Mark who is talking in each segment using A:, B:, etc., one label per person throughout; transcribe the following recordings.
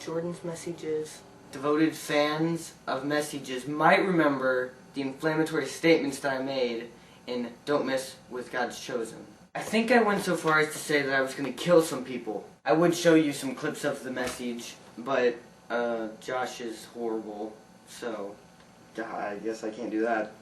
A: Jordan's Messyges. Devoted fans of Messyges might remember the inflammatory statements that I made in Don't Mess with God's Chosen. I think I went so far as to say that I was going to kill some people. I would show you some clips of the message, but Josh is horrible, so I guess I can't do that.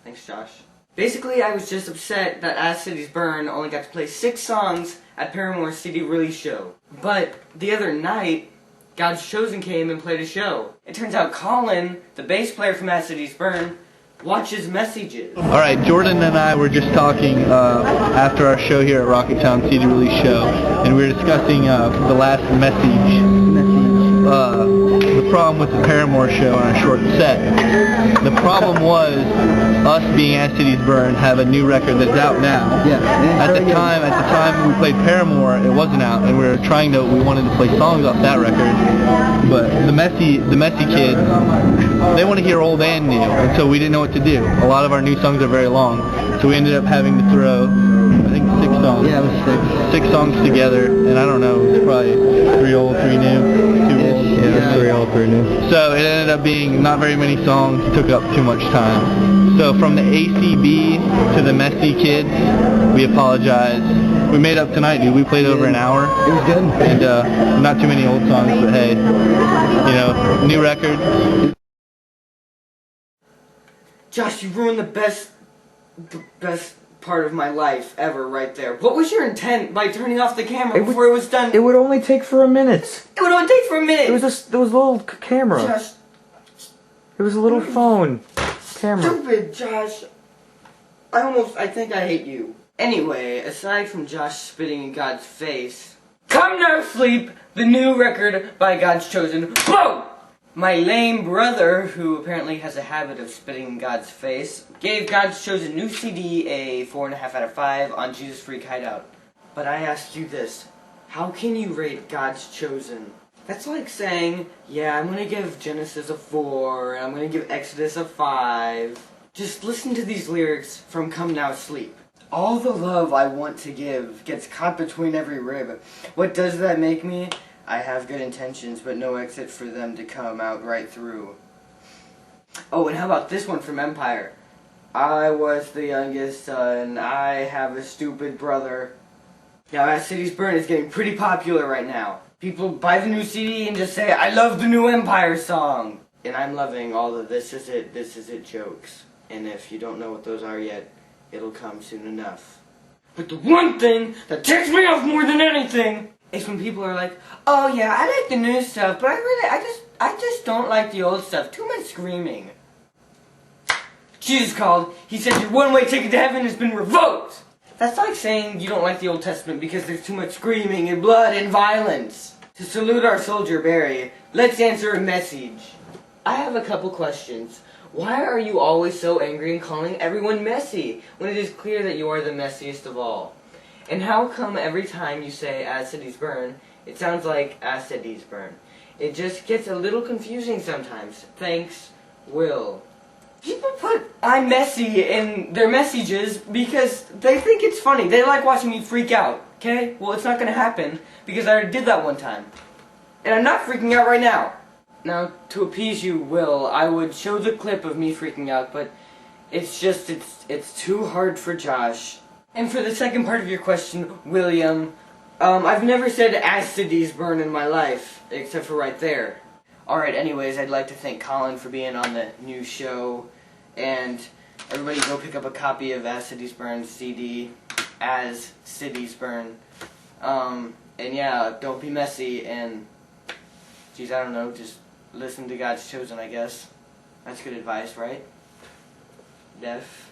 A: Thanks, Josh. Basically, I was just upset that As Cities Burn only got to play 6 songs at Paramore's CD release show. But the other night, God's Chosen came and played a show. It turns out Colin, the bass player from As Cities Burn, watches Messyges.
B: Alright, Jordan and I were just talking after our show here at Rocketown CD Release Show, and we were discussing the last message. The problem with the Paramore show on our short set. The problem was us being As Cities Burn have a new record that's out now.
C: Yeah.
B: At the time we played Paramore, it wasn't out, and we wanted to play songs off that record. But the messy kids, they want to hear old and new, and so we didn't know what to do. A lot of our new songs are very long, so we ended up having to throw, I think, 6 songs.
C: Yeah, it was 6.
B: 6 songs together, and I don't know, it was probably 3 old, 3 new, 2 old.
C: Yeah, 3 old, 3 new.
B: So it ended up being not very many songs, it took up too much time. So from the ACB to the Messy Kids, we apologize. We made up tonight, dude. We played over an hour.
C: It was good.
B: And not too many old songs, but hey, you know, new record.
A: Josh, you ruined the best part of my life ever right there. What was your intent by turning off the camera before it was done?
C: It would only take for a minute.
A: It would only take for a minute.
C: It was a little camera.
A: Josh.
C: It was a little phone camera.
A: Stupid, Josh. I think I hate you. Anyway, aside from Josh spitting in God's face, Come Now Sleep, the new record by God's Chosen. Whoa! My lame brother, who apparently has a habit of spitting in God's face, gave God's Chosen new CD a 4.5 out of 5 on Jesus Freak Hideout. But I ask you this, how can you rate God's Chosen? That's like saying, yeah, I'm gonna give Genesis a 4, and I'm gonna give Exodus a 5. Just listen to these lyrics from Come Now Sleep. All the love I want to give gets caught between every rib. What does that make me? I have good intentions, but no exit for them to come out right through. Oh, and how about this one from Empire? I was the youngest son. I have a stupid brother. Now, As Cities Burn is getting pretty popular right now. People buy the new CD and just say, I love the new Empire song. And I'm loving all the this is it jokes. And if you don't know what those are yet, it'll come soon enough. But the one thing that ticks me off more than anything is when people are like, oh yeah, I like the new stuff, but I just don't like the old stuff. Too much screaming. Jesus called. He said your one-way ticket to heaven has been revoked. That's like saying you don't like the Old Testament because there's too much screaming and blood and violence. To salute our soldier Barry, let's answer a message. I have a couple questions. Why are you always so angry and calling everyone messy when it is clear that you are the messiest of all? And how come every time you say As Cities Burn, it sounds like As Cities Burn? It just gets a little confusing sometimes. Thanks, Will. People put I'm messy in their messages because they think it's funny. They like watching me freak out, okay? Well, it's not going to happen because I already did that one time. And I'm not freaking out right now. Now, to appease you, Will, I would show the clip of me freaking out, but it's just, it's too hard for Josh. And for the second part of your question, William, I've never said As Cities Burn in my life, except for right there. Alright, anyways, I'd like to thank Colin for being on the new show, and everybody go pick up a copy of As Cities Burn CD, As Cities Burn. And yeah, don't be messy, and, geez, I don't know, just listen to God's Chosen, I guess. That's good advice, right? Def?